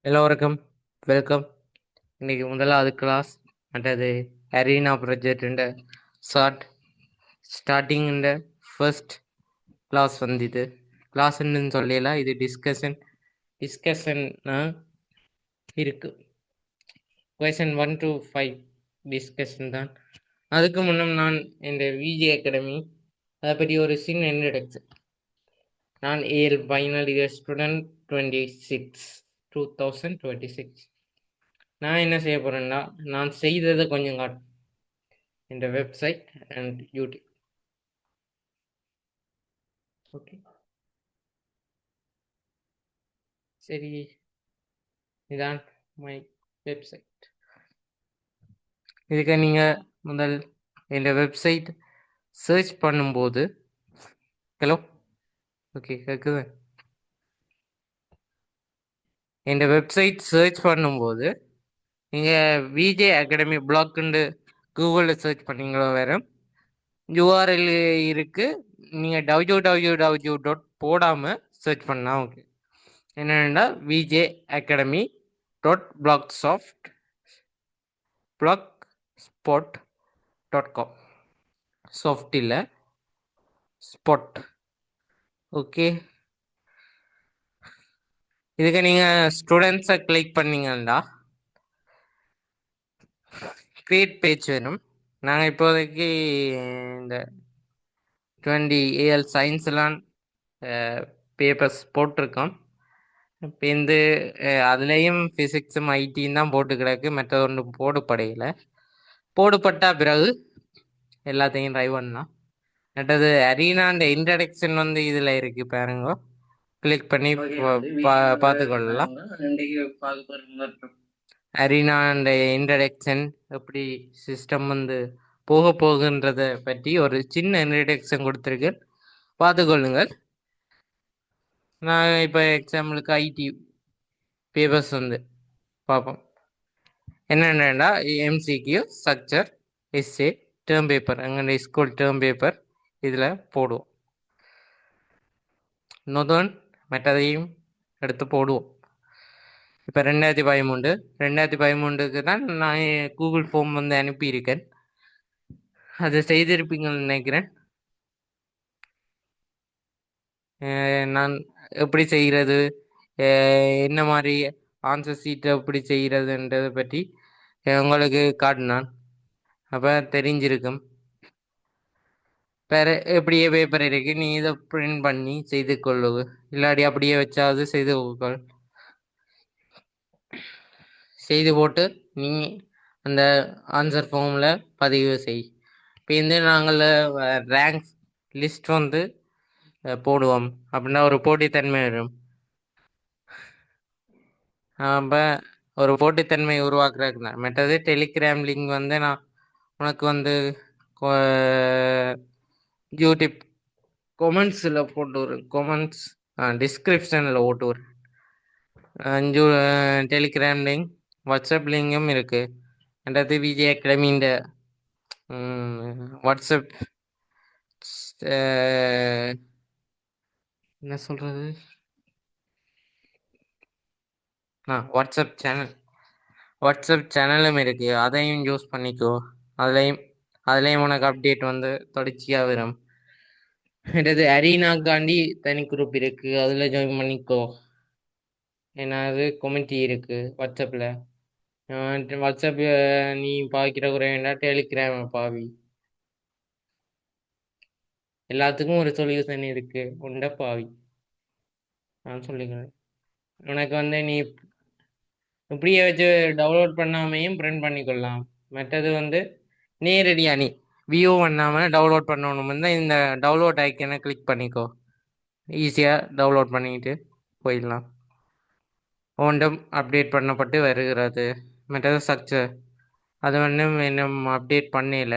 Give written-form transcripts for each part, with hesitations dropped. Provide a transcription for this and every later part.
எல்லோருக்கும் வெல்கம். இன்னைக்கு முதலாவது கிளாஸ் மற்றது arena project starting first class வந்தது. கிளாஸ்ன்னு சொல்லலாம், இது டிஸ்கஷன் இருக்கு. கொஷன் 1 to 5 டிஸ்கஷன் தான். அதுக்கு முன்னும் நான் இந்த விஜே அகாடமி அதை பற்றி ஒரு சின்ன இன்ட்ரடக்ஷன். நான் ஏஎல் ஃபைனல் இயர் ஸ்டூடெண்ட் 2026. நான் என்ன செய்ய போறேன்னா, நான் செய்ததை கொஞ்சம் காட்டு இந்த வெப்சைட் அண்ட் யூடியூப். ஓகே, சரி, இதான் மை வெப்சைட். இதுக்கு நீங்கள் முதல் இந்த வெப்சைட் சர்ச் பண்ணும்போது, ஹலோ, ஓகே கேட்குது. இந்த வெப்சைட் சர்ச் பண்ணும்போது நீங்கள் விஜே அகாடமி பிளாக்னு கூகுளில் சர்ச் பண்ணீங்களோ வேறு யூஆர்எல் இருக்குது. நீங்கள் www போடாமல் சர்ச் பண்ணால் ஓகே. என்னென்னா விஜே அகாடமி blogspot.com சாஃப்ட் இல்லை ஸ்பாட். ஓகே, இதுக்கு நீங்கள் ஸ்டூடெண்ட்ஸை கிளிக் பண்ணீங்கன்னா கிரியேட் பேஜ் வேணும். நாங்கள் இப்போதைக்கு இந்த 20 ஏஎல் சயின்ஸ்லாம் பேப்பர்ஸ் போட்டிருக்கோம். இப்போ இந்த அதுலேயும் ஃபிசிக்ஸும் ஐடியும் தான் போட்டு கிடக்கு, மற்ற ஒன்றும் போடுபடையில். போடுபட்ட பிறகு எல்லாத்தையும் ட்ரை பண்ணலாம். மற்றது அரீனாண்ட இன்ட்ரடக்ஷன் இதில் இருக்கு பாருங்க, கிளிக் பண்ணி பார்த்துக்கொள்ளலாம். அரீனாண்ட இன்ட்ரடக்ஷன் எப்படி சிஸ்டம் போக போகுன்றதை பற்றி ஒரு சின்ன இன்ட்ரடக்ஷன் கொடுத்துருக்கு, பார்த்துக்கொள்ளுங்கள். நான் இப்போ எக்ஸாம்பிளுக்கு ஐடி பேப்பர்ஸ் பார்ப்போம். என்னென்னா MCQ, structure, SA, term paper, எங்கள் ஸ்கூல் டேர்ம் பேப்பர் இதில் போடுவோம். நொதன் மற்றதையும் எடுத்து போடுவோம். இப்போ 2013 தான் நான் கூகுள் ஃபார்ம் அனுப்பியிருக்கேன். அதை செய்திருப்பீங்கன்னு நினைக்கிறேன். நான் எப்படி செய்கிறது, என்ன மாதிரி ஆன்சர் சீட்டை எப்படி செய்கிறதுன்றதை பற்றி உங்களுக்கு காட்டினான். அப்போ தெரிஞ்சிருக்கும். வேறு எப்படியே பேப்பர் இருக்கு, நீ இதை பிரிண்ட் பண்ணி செய்து கொள்ளு, இல்லாடி அப்படியே வச்சாவது செய்து கொள். செய்து போட்டு நீங்கள் அந்த ஆன்சர் ஃபார்மில் பதிவு செய். இப்போ நாங்கள் ரேங்க் லிஸ்ட் போடுவோம் அப்படின்னா ஒரு போட்டித்தன்மை வரும். இப்போ ஒரு போட்டித்தன்மை உருவாக்குறதுக்கு தான். மற்றது டெலிகிராம் லிங்க் நான் உனக்கு யூடியூப் கொமெண்ட்ஸில் போட்டு வரேன். கொமெண்ட்ஸ் டிஸ்கிரிப்ஷனில் போட்டு வரேன். டெலிகிராம் லிங்க், வாட்ஸ்அப் லிங்கும் இருக்குது. மற்றது விஜய் அகாடமின்ற வாட்ஸ்அப் என்ன சொல்கிறது, வாட்ஸ்அப் சேனலும் இருக்குது. அதையும் யூஸ் பண்ணிக்கோ. அதுலேயும் உனக்கு அப்டேட் தொடர்ச்சியாக வரும். இது அரீனாக்காண்டி தனி குரூப் இருக்குது, அதில் ஜாயின் பண்ணிக்கோ. ஏன்னா அது கம்யூனிட்டி இருக்குது வாட்ஸ்அப்பில். வாட்ஸ்அப் நீ பாய்க்கிற குறையா டெலிகிராம் பாவி. எல்லாத்துக்கும் ஒரு சொல்யூஷன் இருக்குது, உண்ட பாவி. நான் சொல்லிக்கிறேன். உனக்கு நீ இப்படியே வச்சு டவுன்லோட் பண்ணாமையும் பிரிண்ட் பண்ணிக்கொள்ளலாம். மற்றது நேரடியாக நீ வியூ பண்ணாமல் டவுன்லோட் பண்ணணும் இந்த டவுன்லோட் ஐக்கனை கிளிக் பண்ணிக்கோ. ஈஸியாக டவுன்லோட் பண்ணிக்கிட்டு போயிடலாம். ஒன்றும் அப்டேட் பண்ணப்பட்டு வருகிறது. மற்றது ஸ்ட்ரக்சர் அது இன்னும் அப்டேட் பண்ணல.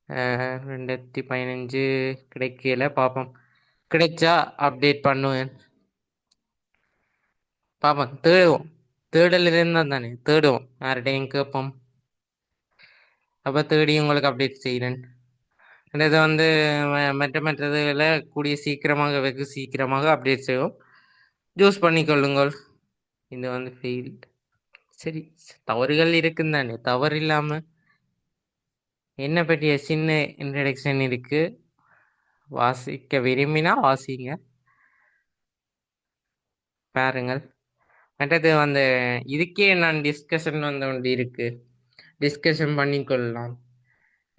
2015 கிடைக்கல, பார்ப்போம். கிடைச்சா அப்டேட் பண்ணுவேன், பார்ப்போம். தேடல் இருந்தால் தானே தேடுவோம், யார்கிட்டையும் கேட்போம். அப்போ தேடி உங்களுக்கு அப்டேட் செய்கிறேன். இதை மற்றதுல கூடிய சீக்கிரமாக வெகு சீக்கிரமாக அப்டேட் செய்வோம். யூஸ் பண்ணிக்கொள்ளுங்கள். இது வந்து ஃபெயில். சரி, தவறுகள் இருக்குன்னு தானே, தவறு இல்லாம என்ன பற்றிய சின்ன இன்ட்ரடக்ஷன் இருக்கு. வாசிக்க விரும்பினா வாசிங்க, பாருங்கள். மற்றது வந்து இதுக்கே நான் டிஸ்கஷன் வந்து ஒன்று இருக்கு, டிஸ்கஷன் பண்ணிக்கொள்ளலாம்.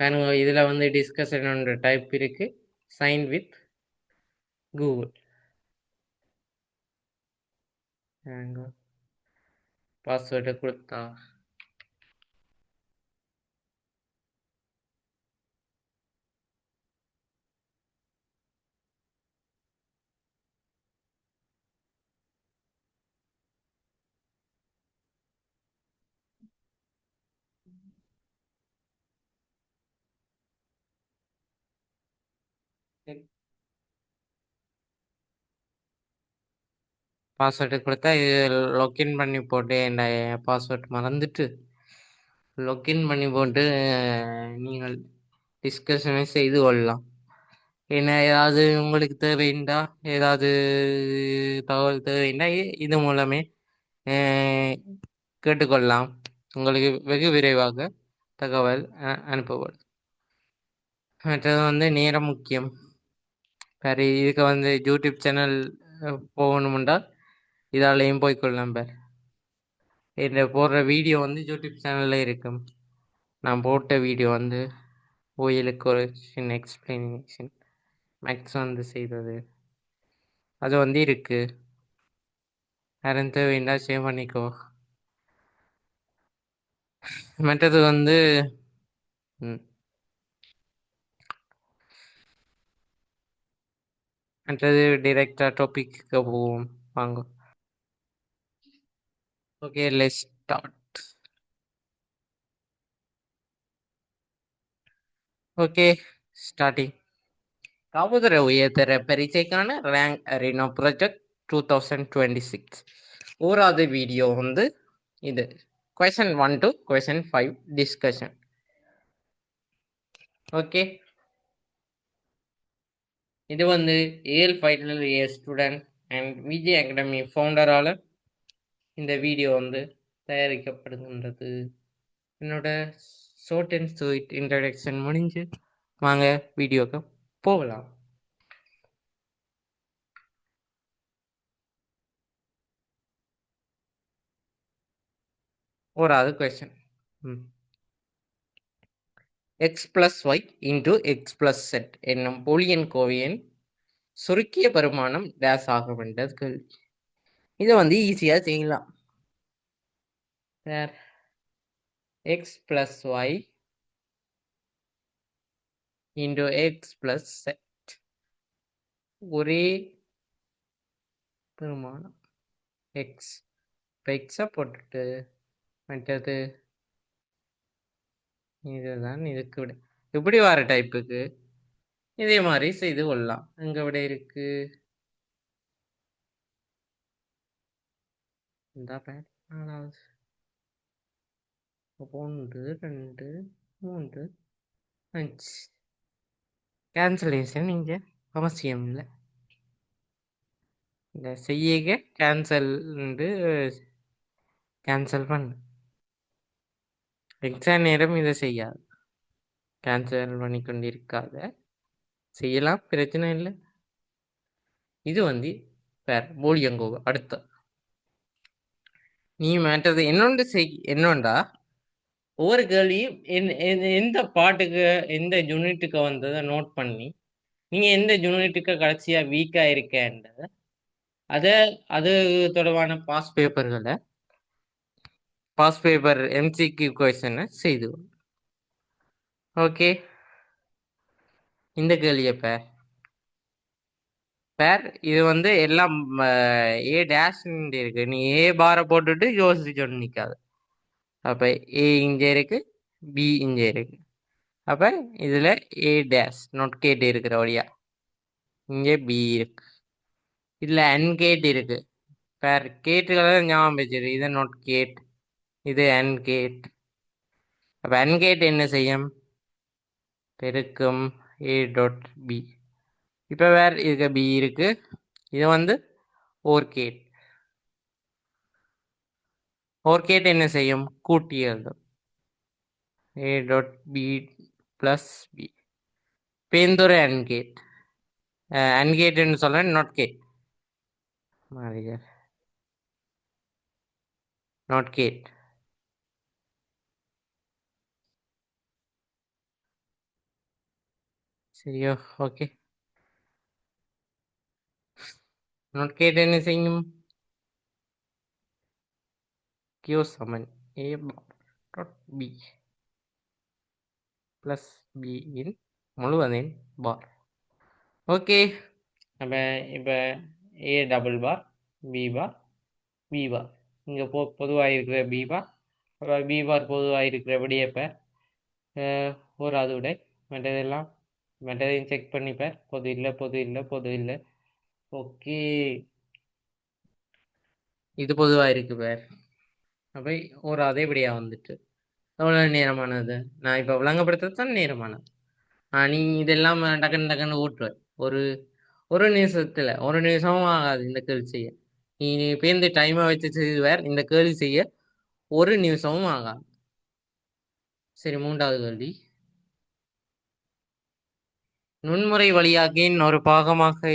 பாருங்க, இதுல வந்து டிஸ்கஷன் ஒன்று டைப் இருக்கு, சைன் வித் கூகுள். பாஸ்வேர்டை கொடுத்தா பாஸ்வேர்டு கொடுத்தா இது லாக்இன் பண்ணி போட்டு என் பாஸ்வேர்ட் மறந்துட்டு லாக்இன் பண்ணி போட்டு நீங்கள் டிஸ்கஷனை செய்து கொள்ளலாம். என்ன ஏதாவது உங்களுக்கு தேவைண்டா, ஏதாவது தகவல் தேவைண்டா இது மூலமே கேட்டுக்கொள்ளலாம். உங்களுக்கு வெகு விரைவாக தகவல் அனுப்பப்படும். மற்றது வந்து நேரம் முக்கியம். வேறு இதுக்கு வந்து யூடியூப் சேனல் போகணுமெண்டா இதாலையும் போய்க்கொள்ளலாம். பேர் இந்த போடுற வீடியோ வந்து யூடியூப் சேனலில் இருக்கும். நான் போட்ட வீடியோ வந்து ஓயிலுக்கு ஒரு சின்ன எக்ஸ்பிளனேஷன் மேக்ஸ் வந்து செய்தது அது வந்து இருக்கு. யாரும் தேவைண்டா சேவ் பண்ணிக்கோ. மற்றது வந்து மற்றது டிரெக்டாக டாபிக்கு போவோம், வாங்க. Okay, let's start. Okay, starting. காவல்துறை உயர்தர பரீட்சைக்கான ரேங்க் அரீனா ப்ராஜெக்ட் 2026 ஓராவது வீடியோ வந்து இது question 1 to question 5 discussion. Okay, இது வந்து AL final year student and Vijay Academy ஃபவுண்டரால் இந்த வீடியோ வந்து தயாரிக்கப்படுகின்றது. என்னோட ஷார்ட் அண்ட் ஸ்வீட் இன்ட்ரடக்ஷன் முடிஞ்சு வாங்க வீடியோக்கு போகலாம். ஓராவது question, X plus Y into X plus Z என்னும் பூலியன் கோவையின் சுருக்கிய பெருமானம் டேஸ் ஆக வேண்டியது கேள்வி. இதை வந்து ஈஸியாக செய்யலாம். X plus Y into X plus Z ஒரே பெருமானம் எக்ஸ். இப்போ எக்ஸை போட்டுட்டு மற்றது இதுதான் இதுக்கு விட இப்படி வர டைப்புக்கு இதே மாதிரி செய்து கொள்ளலாம். எங்க விட இருக்கு இந்த 4வது 1 2 3 5 கேன்சலேஷன் இங்கே அவசியம் இல்லை. இந்த செய்ய கேன்சல் பண்ணு. எக்ஸாம் நேரம் இதை செய்யாது, கேன்சல் பண்ணி கொண்டிருக்காத, செய்யலாம், பிரச்சனை இல்லை. இது வந்து வேற போலியங்கோ. அடுத்த நீ மேட்டது என்னொன்று என்னொண்டா ஒவ்வொரு கேள்வியும் எந்த பாட்டுக்கு எந்த யூனிட்டுக்கு வந்ததை நோட் பண்ணி நீங்கள் எந்த யூனிட்டுக்கு கடைசியாக வீக்காக இருக்கேன்றதை அது தொடர்பான பாஸ் பேப்பர் எம்சிக்யூ கொஸ்டினை செய்து. ஓகே, இந்த கேள்வியை பேர் இது வந்து எல்லாம் ஏ டேஷ் இருக்கு. நீ ஏ பாரை போட்டுட்டு யோசிச்சு நிற்காது. அப்போ ஏ இங்கே இருக்கு, பி இங்கே இருக்கு. அப்போ இதில் ஏ டேஷ் நோட் கேட் இருக்கிற வழியா இங்கே பி இருக்கு. இதில் அன் கேட் இருக்கு. பேர் கேட்டுகளை ஞாபகம் வச்சிரு. இது நோட் கேட், இது அன் கேட். அப்போ அன் கேட் என்ன செய்யும், பெருக்கும் ஏ டாட் பி. இப்போ வேறு இதுக்கு பி இருக்கு. இது வந்து ஓர் கேட். ஓர் கேட் என்ன செய்யும்? கூட்டி எழுதும். a dot b plus b. பேந்தொரு அண்ட் கேட். அண்ட் கேட்னு சொல்றேன், நாட் கேட். மாறிகள் நாட் கேட். சரியோ? ஓகே. நாட் கேட் என்ன செய்யும்? q சமன் a dot b plus b இன் முழுவதின் பார். ஓகே. அப்போ இப்போ a double bar b bar b bar. இங்கே பொதுவாக இருக்கிற b பார், அப்புறம் b பார் பொதுவாக இருக்கிறபடி இப்போ ஒரு அதோட மற்றதெல்லாம் மற்றதையும் செக் பண்ணிப்பார். பொது இல்லை, பொது இல்லை, பொது இல்லை. ஓகே, இது பொதுவாக இருக்கு பார். அப்போ ஒரு அதேபடியாக வந்துட்டு எவ்வளோ நேரமானது? நான் இப்போ விளங்கப்படுத்த தான் நேரமானது. நீ இதெல்லாம் டக்குன்னு டக்குன்னு ஊட்டுவ. ஒரு ஒரு நிமிஷத்துல, ஒரு நிமிஷமும் ஆகாது இந்த கேள்வி செய்ய. நீ பேருந்து டைமை வச்சு செய்வார். இந்த கேள்வி செய்ய ஒரு நிமிஷமும் ஆகாது. சரி, மூன்றாவது கேள்வி. நுண்முறை வழியாக்கியின் ஒரு பாகமாக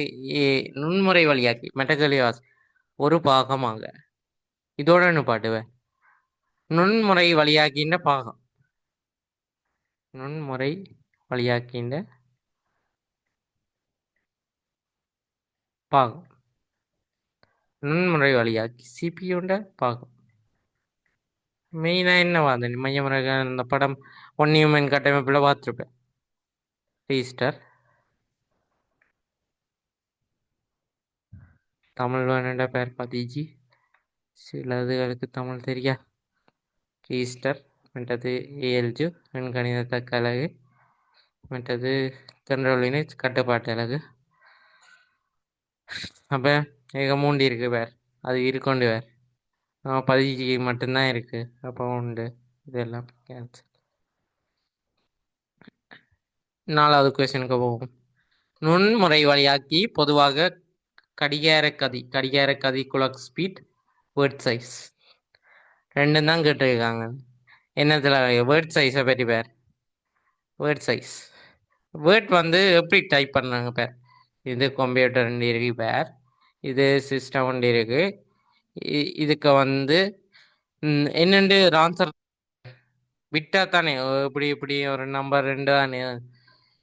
நுண்முறை வழியாக்கி மற்ற கேள்வி ஒரு பாகமாக இதோட பாட்டுவேன். நுண்முறை வழியாக்கின்ற பாகம். நுண்முறை வழியாக்கின்ற பாகம். நுண்முறை வழியாக்கி சிபியுண்ட பாகம். மெயினாக என்ன வாதனி மையமுறை இந்த படம் ஒன்னியுமன் கட்டமைப்பில் பார்த்துருப்பேன். ரீஸ்டர் தமிழ் வேணுண்ட பேர் பதிஜி. சிலதுகளுக்கு தமிழ் தெரியா. ரீஸ்டர் மற்றது ஏஎல்ஜு எண்கணித கழகு, மற்றது கண்ட்ரோலினை கட்டுப்பாட்டு அலகு. அப்போ ஏக மூண்டு இருக்கு பேர், அது இருக்கொண்டு வேர். பதிஜி மட்டும்தான் இருக்கு. அப்போ உண்டு, இதெல்லாம் கேன்சல். நாலாவது கொஸ்டினுக்கு போகும். நுண்முறை வழியாக்கி பொதுவாக கடிகார கதி குலாக் ஸ்பீட் வேர்ட் சைஸ் ரெண்டும் தான் கேட்டிருக்காங்க. என்னத்தில் வேர்ட் சைஸை பற்றி பேர்? வேர்ட் சைஸ் வேர்ட் வந்து எப்படி டைப் பண்ணுறாங்க பேர்? இது கம்ப்யூட்டர் இருக்கு பேர், இது சிஸ்டம் ஒன்று இருக்கு. இதுக்கு வந்து என்னென்று ஆன்சர் பிட்டா தானே? இப்படி இப்படி ஒரு நம்பர் 2 தானே?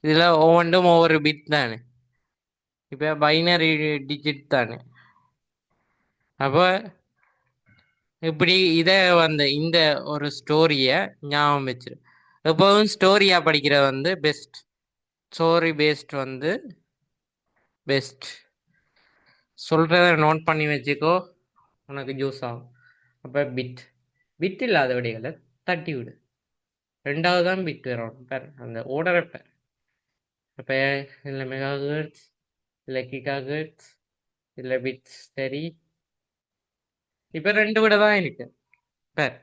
இதில் ஒவ்வொன்றும் ஒவ்வொரு பிட் தானே. இப்போ பைனரி டிஜிட் தானே. அப்போ இப்படி இதை வந்து இந்த ஒரு ஸ்டோரியை ஞாபகம் வச்சிரு. எப்போவும் ஸ்டோரியாக படிக்கிறது வந்து பெஸ்ட். ஸ்டோரி பேஸ்ட் வந்து பெஸ்ட். சொல்கிறத நோட் பண்ணி வச்சுக்கோ, உனக்கு ஜூஸ் ஆகும். அப்போ பிட் இல்லாத விடைகளை தட்டி விடு. 2வது தான் பிட் வரும் பேர், அந்த ஓர்டரை பேர். அப்போ இல்லை மெகா ஹெர்ட்ஸ், இல்லை கிகா ஹெர்ட்ஸ், இல்லை பிட்ஸ். சரி, இப்போ 2 விட தான் இருக்கு பேர்.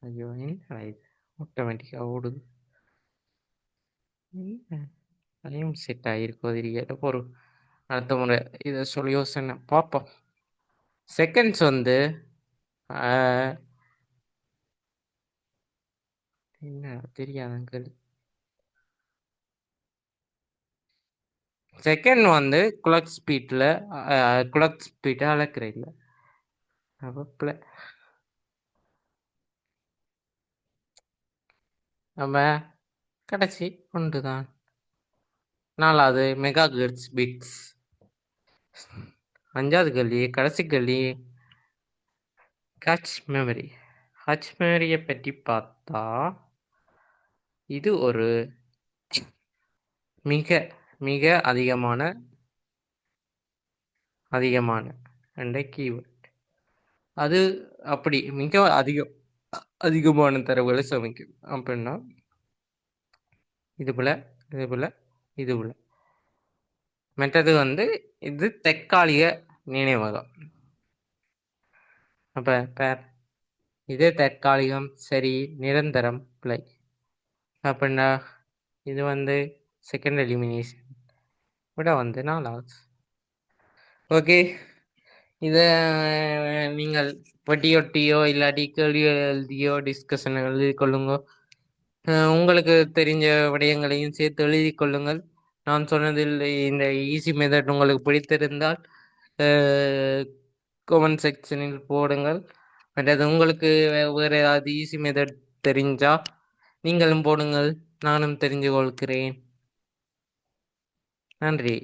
ஐயோ, என்ன இது ஆட்டோமேட்டிக்காக ஓடுது? அதையும் செட் ஆகிருக்கோ தெரியல. ஒரு அடுத்த முறை இதை சொல்லி யோசனை பார்ப்போம். செகண்ட்ஸ் வந்து என்ன தெரியாதுங்கள். செகண்ட் வந்து குளக் ஸ்பீட்டில் அளக்கிற இல்லை. அப்போ நம்ம கடைசி ஒன்று தான். 4வது மெகா ஹெர்ட்ஸ் பிட்ஸ். 5வது கேள்வி, கடைசி கேள்வி, ஹச் மெமரி. ஹச் மெமரியை பற்றி பார்த்தா இது ஒரு மிக மிக அதிகமான என்ற கீவேர்ட். அது அப்படி மிக அதிகமான தரவுகளை சமைக்கும். அப்படின்னா இது போல இது போல இது போல. மற்றது வந்து இது தற்காலிக நினைவகம். அப்போ பேர் இது தற்காலிகம், சரி, நிரந்தரம் பிழை. அப்படின்னா இது வந்து செகண்ட் எலிமினேஷன் விட வந்து 4வது. ஓகே, இதை நீங்கள் வட்டியொட்டியோ இல்லாட்டி கேள்வி எழுதியோ டிஸ்கஷன் எழுதி கொள்ளுங்க. உங்களுக்கு தெரிஞ்ச விடயங்களையும் சேர்த்து எழுதி கொள்ளுங்கள். நான் சொன்னதில் இந்த ஈஸி மெத்தட் உங்களுக்கு பிடித்திருந்தால் கமெண்ட் செக்ஷனில் போடுங்கள். மற்றது உங்களுக்கு வேறு ஏதாவது ஈஸி மெத்தட் தெரிஞ்சா நீங்களும் போடுங்கள், நானும் தெரிஞ்சு கொள்கிறேன். நன்றி.